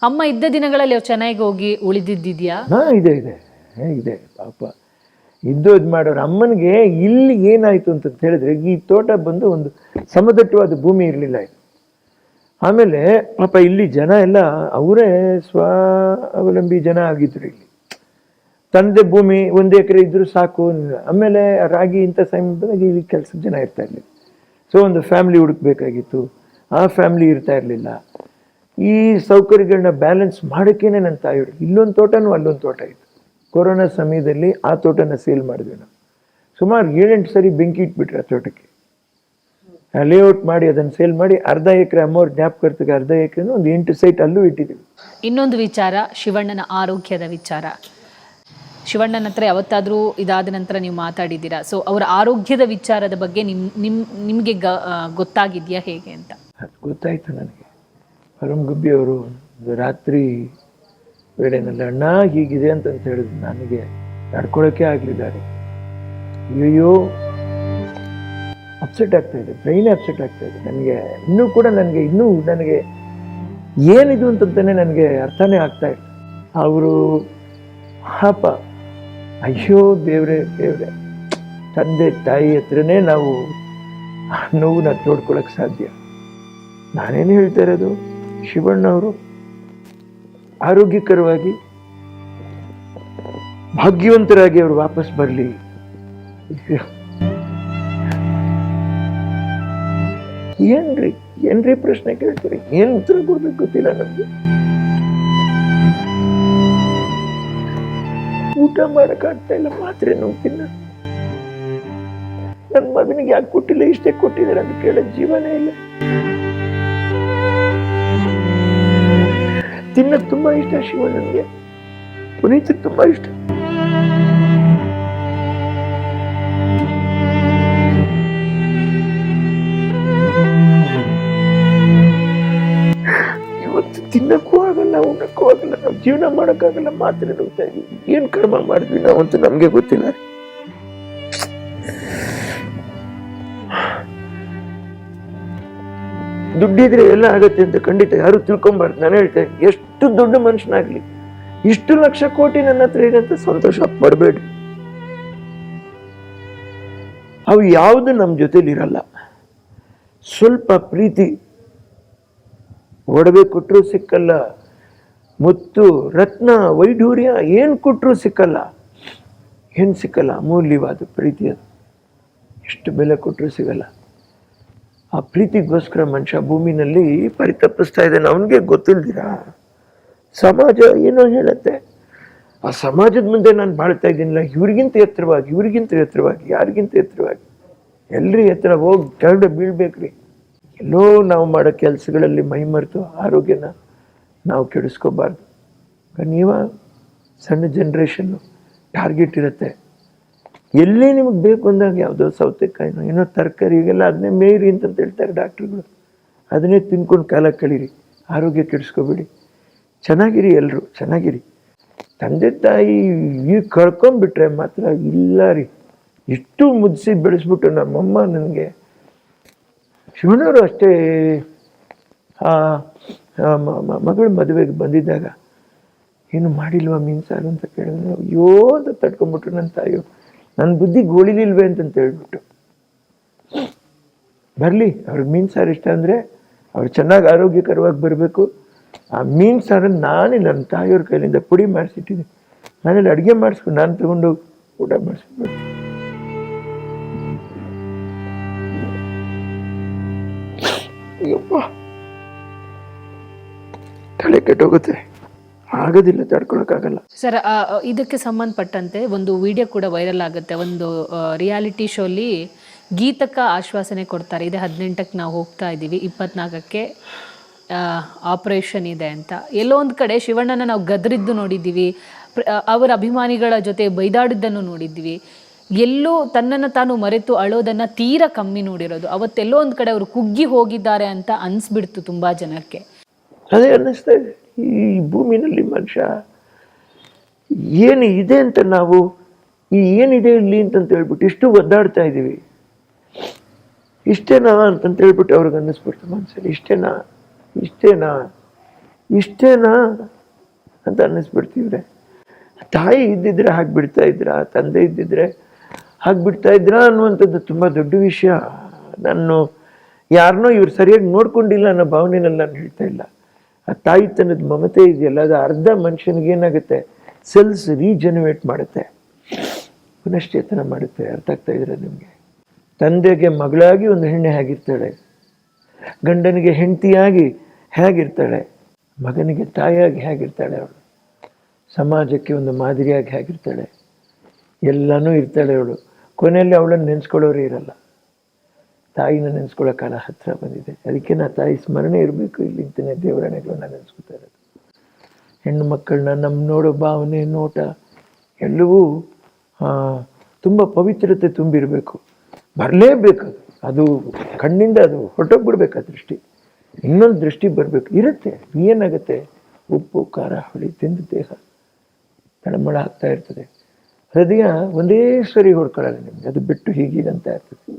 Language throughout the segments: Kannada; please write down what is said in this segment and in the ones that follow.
ಅಮ್ಮ ಇದ್ದ ದಿನಗಳಲ್ಲಿ ಅವ್ರು ಚೆನ್ನಾಗಿ ಹೋಗಿ ಉಳಿದಿದ್ದಿದ್ಯಾ? ಇದೆ ಇದೆ ಇದೆ ಪಾಪ ಇದ್ದೋದು ಮಾಡೋರು. ಅಮ್ಮನಿಗೆ ಇಲ್ಲಿ ಏನಾಯ್ತು ಅಂತ ಹೇಳಿದ್ರೆ, ಈ ತೋಟ ಬಂದು ಒಂದು ಸಮದಟ್ಟವಾದ ಭೂಮಿ ಇರಲಿಲ್ಲ. ಆಮೇಲೆ ಪಾಪ ಇಲ್ಲಿ ಜನ ಎಲ್ಲ ಅವರೇ ಸ್ವಾವಲಂಬಿ ಜನ ಆಗಿದ್ರು. ಇಲ್ಲಿ ತಂದೆ ಭೂಮಿ 1 ಎಕರೆ ಇದ್ರು ಸಾಕು. ಆಮೇಲೆ ರಾಗಿ ಇಂಥ ಸಮಯದಾಗ ಇಲ್ಲಿ ಕೆಲಸದ ಜನ ಇರ್ತಾ ಇರಲಿಲ್ಲ. ಸೊ ಒಂದು ಫ್ಯಾಮಿಲಿ ಹುಡುಕ್ಬೇಕಾಗಿತ್ತು, ಆ ಫ್ಯಾಮಿಲಿ ಇರ್ತಾ ಇರಲಿಲ್ಲ. ಈ ಸೌಕರ್ಯಗಳನ್ನ ಬ್ಯಾಲೆನ್ಸ್ ಮಾಡೋಕ್ಕೇನೆ ನನ್ನ ತಾಯಿಯವರು ಇಲ್ಲೊಂದು ತೋಟನೂ ಅಲ್ಲೊಂದು ತೋಟ ಇತ್ತು. ಕೊರೋನಾ ಸಮಯದಲ್ಲಿ ಆ ತೋಟನ ಸೇಲ್ ಮಾಡಿದ್ವಿ ನಾವು. ಸುಮಾರು 7-8 ಸರಿ ಬೆಂಕಿ ಇಟ್ಬಿಟ್ರೆ ಆ ತೋಟಕ್ಕೆ. ಲೇಔಟ್ ಮಾಡಿ ಅದನ್ನು ಸೇಲ್ ಮಾಡಿ ಅರ್ಧ ಎಕರೆ ಅಮ್ಮವ್ರ ಜ್ಞಾಪಕರ್ತಿಗೆ ಅರ್ಧ ಎಕರೆನೂ ಒಂದು 8 ಸೈಟ್ ಅಲ್ಲೂ ಇಟ್ಟಿದ್ದೀವಿ. ಇನ್ನೊಂದು ವಿಚಾರ, ಶಿವಣ್ಣನ ಆರೋಗ್ಯದ ವಿಚಾರ. ಶಿವಣ್ಣನ ಹತ್ರ ಯಾವತ್ತಾದರೂ ಇದಾದ ನಂತರ ನೀವು ಮಾತಾಡಿದ್ದೀರಾ? ಸೊ ಅವರ ಆರೋಗ್ಯದ ವಿಚಾರದ ಬಗ್ಗೆ ನಿಮಗೆ ಗೊತ್ತಾಗಿದೆಯಾ ಹೇಗೆ ಅಂತ? ಅದು ಗೊತ್ತಾಯ್ತು ನನಗೆ. ಹರಂಗುಬ್ಬಿಯವರು ರಾತ್ರಿ ವೇಳೆನಲ್ಲಿ ಅಣ್ಣ ಹೀಗಿದೆ ಅಂತ ಹೇಳಿದ್ರು. ನನಗೆ ತಡ್ಕೊಳಕ್ಕೆ ಆಗಲಿದ್ದಾರೆ. ಅಯ್ಯೋ ಅಪ್ಸೆಟ್ ಆಗ್ತಾ ಇದೆ, ಬ್ರೈನ್ ಅಪ್ಸೆಟ್ ಆಗ್ತಾ ಇದೆ ನನಗೆ. ನನಗೆ ಏನಿದು ಅಂತಂತಾನೆ ನನಗೆ ಅರ್ಥನೇ ಆಗ್ತಾ ಇಲ್ಲ. ಅವರು ಪಾಪ ಅಯ್ಯೋ ದೇವ್ರೆ ತಂದೆ ತಾಯಿ ಹತ್ರನೇ ನಾವು ಆ ನೋವನ್ನ ತೋಡ್ಕೊಳಕ್ ಸಾಧ್ಯ. ನಾನೇನು ಹೇಳ್ತಾ ಇರೋದು, ಶಿವಣ್ಣವರು ಆರೋಗ್ಯಕರವಾಗಿ ಭಾಗ್ಯವಂತರಾಗಿ ಅವರು ವಾಪಸ್ ಬರಲಿ. ಏನ್ರಿ ಪ್ರಶ್ನೆ ಕೇಳ್ತೀರಿ? ಏನ್ ಉತ್ತರ ಕೊಡ್ಬೇಕು ಗೊತ್ತಿಲ್ಲ ನಮ್ಗೆ. ಊಟ ಮಾಡಕ್ಕಾಗ್ತಾ ಇಲ್ಲ, ಮಾತ್ರೆ ನೋಡ್ತಿಲ್ಲ. ನನ್ನ ಮಗನಿಗೆ ಯಾಕೆ ಕೊಟ್ಟಿಲ್ಲ, ಇಷ್ಟೇ ಕೊಟ್ಟಿದ್ದಾರೆ ಅಂತ ಕೇಳೋ ಜೀವನೇ ಇಲ್ಲ. ತಿನ್ನಕ್ ತುಂಬಾ ಇಷ್ಟ ಶಿವಣ್ಣನಿಗೆ, ಪುನೀತಕ್ಕೆ ತುಂಬಾ ಇಷ್ಟ. ಇವತ್ತು ತಿನ್ನಕ್ಕೂ ಆಗಲ್ಲ, ಉಣ್ಣಕ್ಕೂ ಆಗಲ್ಲ, ನಾವು ಜೀವನ ಮಾಡಕ್ಕಾಗಲ್ಲ, ಮಾತ್ರ ನೋಡ್ತಾ ಇದೀವಿ. ಏನ್ ಕರ್ಮ ಮಾಡಿದ್ವಿ ನಾವಂತೂ ನಮ್ಗೆ ಗೊತ್ತಿಲ್ಲ. ದುಡ್ಡಿದ್ರೆ ಎಲ್ಲ ಆಗತ್ತೆ ಅಂತ ಖಂಡಿತ ಯಾರು ತಿಳ್ಕೊಂಬಾರ್ದು. ನಾನು ಹೇಳ್ತೇನೆ, ಎಷ್ಟು ದೊಡ್ಡ ಮನುಷ್ಯನಾಗ್ಲಿ, ಇಷ್ಟು ಲಕ್ಷ ಕೋಟಿ ನನ್ನ ಹತ್ರ ಇದೆ ಅಂತ ಸಂತೋಷ ಪಡಬೇಡಿ. ಅವು ಯಾವುದು ನಮ್ಮ ಜೊತೆಲಿ ಇರಲ್ಲ. ಸ್ವಲ್ಪ ಪ್ರೀತಿ, ಒಡವೆ ಕೊಟ್ಟರು ಸಿಕ್ಕಲ್ಲ, ಮುತ್ತು ರತ್ನ ವೈಢೂರ್ಯ ಏನ್ ಕೊಟ್ಟರು ಸಿಕ್ಕಲ್ಲ. ಅಮೂಲ್ಯವಾದ ಪ್ರೀತಿ ಅದು. ಎಷ್ಟು ಬೆಲೆ ಕೊಟ್ಟರು ಸಿಗಲ್ಲ. ಆ ಪ್ರೀತಿಗೋಸ್ಕರ ಮನುಷ್ಯ ಭೂಮಿನಲ್ಲಿ ಪರಿತಪಿಸ್ತಾ ಇದ್ದಾನೆ. ಅವನಿಗೆ ಗೊತ್ತಿಲ್ದಿರಾ ಸಮಾಜ ಏನೋ ಹೇಳತ್ತೆ. ಆ ಸಮಾಜದ ಮುಂದೆ ನಾನು ಬಾಳ್ತಾ ಇದ್ದೀನಿಲ್ಲ, ಇವ್ರಿಗಿಂತ ಎತ್ತರವಾಗಿ, ಯಾರಿಗಿಂತ ಎತ್ತರವಾಗಿ, ಎಲ್ರಿ ಎತ್ತರ ಹೋಗಿ ಕೆಳಗಡೆ ಬೀಳ್ಬೇಕ್ರಿ. ಎಲ್ಲೋ ನಾವು ಮಾಡೋ ಕೆಲಸಗಳಲ್ಲಿ ಮೈಮರೆತು ಆರೋಗ್ಯನ ನಾವು ಕೆಡಿಸ್ಕೋಬಾರ್ದು. ನೀವ ಸಣ್ಣ ಜನ್ರೇಷನ್ನು ಟಾರ್ಗೆಟ್ ಇರುತ್ತೆ. ಎಲ್ಲಿ ನಿಮಗೆ ಬೇಕು ಅಂದಾಗ ಯಾವುದೋ ಸೌತೆಕಾಯಿನೋ ಏನೋ ತರಕಾರಿ ಈಗೆಲ್ಲ ಅದನ್ನೇ ಮೇಯ್ರಿ ಅಂತ ಹೇಳ್ತಾರೆ ಡಾಕ್ಟ್ರುಗಳು. ಅದನ್ನೇ ತಿನ್ಕೊಂಡು ಕಾಲ ಕಳೀರಿ, ಆರೋಗ್ಯ ಕೆಡಿಸ್ಕೋಬೇಡಿ. ಚೆನ್ನಾಗಿರಿ, ಎಲ್ಲರೂ ಚೆನ್ನಾಗಿರಿ. ತಂದೆ ತಾಯಿ ಈಗ ಕಳ್ಕೊಂಡ್ಬಿಟ್ರೆ ಮಾತ್ರ ಇಲ್ಲ ರೀ. ಇಷ್ಟು ಮುದ್ದಿಸಿ ಬೆಳೆಸ್ಬಿಟ್ಟು ನಮ್ಮಮ್ಮ ನನಗೆ, ಶಿವಣ್ಣವರು ಅಷ್ಟೇ. ಮಗಳು ಮದುವೆಗೆ ಬಂದಿದ್ದಾಗ ಏನು ಮಾಡಿಲ್ವಾ ಮೀನು ಸಾರು ಅಂತ ಕೇಳಿದ್ರೆ ಅಯ್ಯೋ ಅಂತ ತಡ್ಕೊಂಡ್ಬಿಟ್ರು ನನ್ನ ತಾಯಿಯು. ನನ್ನ ಬುದ್ಧಿ ಗೋಳಿಲಿಲ್ವೇ ಅಂತಂತ ಹೇಳ್ಬಿಟ್ಟು. ಬರಲಿ, ಅವ್ರಿಗೆ ಮೀನು ಸಾರು ಇಷ್ಟ ಅಂದರೆ ಅವ್ರು ಚೆನ್ನಾಗಿ ಆರೋಗ್ಯಕರವಾಗಿ ಬರಬೇಕು. ಆ ಮೀನು ಸಾರನ್ನು ನಾನೇ ನನ್ನ ತಾಯಿಯವ್ರ ಕೈಲಿಂದ ಪುಡಿ ಮಾಡಿಸಿಟ್ಟಿದ್ದೀನಿ. ನಾನೆಲ್ಲ ಅಡುಗೆ ಮಾಡಿಸ್ಕೊಂಡು ನಾನು ತಗೊಂಡು ಊಟ ಮಾಡಿಸ್ಬಿಟ್ಟು ಅಯ್ಯಪ್ಪ ತಲೆ ಕೆಟ್ಟೋಗುತ್ತೆ, ಆಗೋದಿಲ್ಲ, ತಡ್ಕೊಳಕ್ಕಾಗಲ್ಲ. ಸರ್, ಇದಕ್ಕೆ ಸಂಬಂಧಪಟ್ಟಂತೆ ಒಂದು ವಿಡಿಯೋ ಕೂಡ ವೈರಲ್ ಆಗುತ್ತೆ. ಒಂದು ರಿಯಾಲಿಟಿ ಶೋಲಿ ಗೀತಕ್ಕ ಆಶ್ವಾಸನೆ ಕೊಡ್ತಾರೆ, ಇದೆ 18ಕ್ಕೆ ನಾವು ಹೋಗ್ತಾ ಇದ್ದೀವಿ, 24ಕ್ಕೆ ಆಪರೇಷನ್ ಇದೆ ಅಂತ. ಎಲ್ಲೋ ಒಂದು ಕಡೆ ಶಿವಣ್ಣನ ನಾವು ಗದರಿದ್ದು ನೋಡಿದ್ದೀವಿ, ಅವರ ಅಭಿಮಾನಿಗಳ ಜೊತೆ ಬೈದಾಡಿದ್ದನ್ನು ನೋಡಿದ್ವಿ. ಎಲ್ಲೋ ತನ್ನನ್ನು ತಾನು ಮರೆತು ಅಳೋದನ್ನು ತೀರಾ ಕಮ್ಮಿ ನೋಡಿರೋದು. ಅವತ್ತೆಲ್ಲೋ ಒಂದು ಕಡೆ ಅವರು ಕುಗ್ಗಿ ಹೋಗಿದ್ದಾರೆ ಅಂತ ಅನಿಸ್ಬಿಡ್ತು ತುಂಬ ಜನಕ್ಕೆ. ಅದೇ ಅನ್ನಿಸ್ತಾ ಇದೆ. ಈ ಭೂಮಿನಲ್ಲಿ ಮನುಷ್ಯ ಏನು ಇದೆ ಅಂತ ನಾವು ಏನಿದೆ ಇಲ್ಲಿ ಅಂತಂತ ಹೇಳ್ಬಿಟ್ಟು ಇಷ್ಟು ಒದ್ದಾಡ್ತಾ ಇದ್ದೀವಿ. ಇಷ್ಟೇನಾ ಅಂತಂತ ಹೇಳ್ಬಿಟ್ಟು ಅವ್ರಿಗೆ ಅನ್ನಿಸ್ಬಿಡ್ತು ಮನಸ್ಸಲ್ಲಿ, ಇಷ್ಟೇನಾ ಇಷ್ಟೇನಾ ಅಂತ ಅನ್ನಿಸ್ಬಿಡ್ತೀವ್ರೆ. ತಾಯಿ ಇದ್ದಿದ್ರೆ ಹಾಗೆ ಬಿಡ್ತಾ ಇದ್ರ, ತಂದೆ ಇದ್ದಿದ್ರೆ ಹಾಗೆ ಬಿಡ್ತಾ ಇದ್ರ ಅನ್ನುವಂಥದ್ದು ತುಂಬ ದೊಡ್ಡ ವಿಷಯ. ನಾನು ಯಾರನ್ನೋ ಇವ್ರು ಸರಿಯಾಗಿ ನೋಡ್ಕೊಂಡಿಲ್ಲ ಅನ್ನೋ ಭಾವನೆನಲ್ಲಿ ನಾನು ಹೇಳ್ತಾ ಇಲ್ಲ. ಆ ತಾಯಿತನದ ಮಮತೆ ಇದೆಯಲ್ಲ, ಅದು ಅರ್ಧ ಮನುಷ್ಯನಿಗೆ ಏನಾಗುತ್ತೆ, ಸೆಲ್ಸ್ ರೀಜನರೇಟ್ ಮಾಡುತ್ತೆ, ಪುನಶ್ಚೇತನ ಮಾಡುತ್ತೆ. ಅರ್ಥ ಆಗ್ತಾ ಇದ್ರೆ ನಿಮಗೆ? ತಂದೆಗೆ ಮಗಳಾಗಿ ಒಂದು ಹೆಣ್ಣೆ ಹೇಗಿರ್ತಾಳೆ, ಗಂಡನಿಗೆ ಹೆಂಡತಿಯಾಗಿ ಹೇಗಿರ್ತಾಳೆ, ಮಗನಿಗೆ ತಾಯಿಯಾಗಿ ಹೇಗಿರ್ತಾಳೆ, ಅವಳು ಸಮಾಜಕ್ಕೆ ಒಂದು ಮಾದರಿಯಾಗಿ ಹೇಗಿರ್ತಾಳೆ, ಎಲ್ಲನೂ ಇರ್ತಾಳೆ ಅವಳು. ಕೊನೆಯಲ್ಲಿ ಅವಳನ್ನು ನೆನೆಸ್ಕೊಳ್ಳೋರೇ ಇರಲ್ಲ. ತಾಯಿನ ನೆನೆಸ್ಕೊಳ್ಳೋ ಕಾಲ ಹತ್ತಿರ ಬಂದಿದೆ. ಅದಕ್ಕೆ ನಾ ತಾಯಿ ಸ್ಮರಣೆ ಇರಬೇಕು. ಇಲ್ಲಿಂತನೇ ದೇವರಣೆಗಳನ್ನ ನೆನೆಸ್ಕೊತಾ ಇರೋದು. ಹೆಣ್ಣು ಮಕ್ಕಳನ್ನ ನಮ್ಮ ನೋಡೋ ಭಾವನೆ, ನೋಟ ಎಲ್ಲವೂ ತುಂಬ ಪವಿತ್ರತೆ ತುಂಬಿರಬೇಕು. ಬರಲೇಬೇಕು, ಅದು ಕಣ್ಣಿಂದ ಅದು ಹೊರಟೋಗ್ಬಿಡ್ಬೇಕು. ಆ ದೃಷ್ಟಿ, ಇನ್ನೊಂದು ದೃಷ್ಟಿ ಬರಬೇಕು. ಇರುತ್ತೆ, ಏನಾಗುತ್ತೆ, ಉಪ್ಪು ಖಾರ ಹುಳಿ ತಿಂದು ದೇಹ ತಳಮಳ ಆಗ್ತಾ ಇರ್ತದೆ. ಹೃದಯ ಒಂದೇ ಸರಿ ಹೊಡ್ಕೊಳ್ಳಲ್ಲ ನಿಮಗೆ, ಅದು ಬಿಟ್ಟು ಹೀಗೀಗೆ ಅಂತ ಇರ್ತದೆ.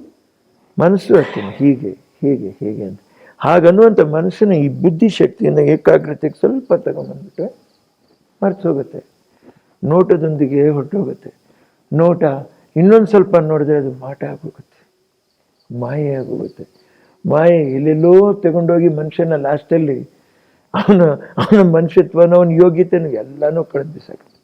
ಮನಸ್ಸು ಅಷ್ಟೇ, ಹೀಗೆ ಹೀಗೆ ಹೀಗೆ ಅಂತ. ಹಾಗನ್ನುವಂಥ ಮನಸ್ಸಿನ ಈ ಬುದ್ಧಿಶಕ್ತಿಯನ್ನು ಏಕಾಗ್ರತೆಗೆ ಸ್ವಲ್ಪ ತಗೊಂಬಂದ್ಬಿಟ್ರೆ ಮರ್ತು ಹೋಗುತ್ತೆ. ನೋಟದೊಂದಿಗೆ ಹೊರಟೋಗುತ್ತೆ. ನೋಟ ಇನ್ನೊಂದು ಸ್ವಲ್ಪ ನೋಡಿದ್ರೆ ಅದು ಮಾಟ ಆಗೋಗುತ್ತೆ, ಮಾಯೆ ಆಗೋಗುತ್ತೆ. ಮಾಯೆ ಎಲ್ಲೆಲ್ಲೋ ತಗೊಂಡೋಗಿ ಮನುಷ್ಯನ ಲಾಸ್ಟಲ್ಲಿ ಅವನ ಮನುಷ್ಯತ್ವನ, ಅವನ ಯೋಗ್ಯತೆನೂ ಎಲ್ಲನೂ ಕಳೆದು ಬಿಸಾಗುತ್ತೆ.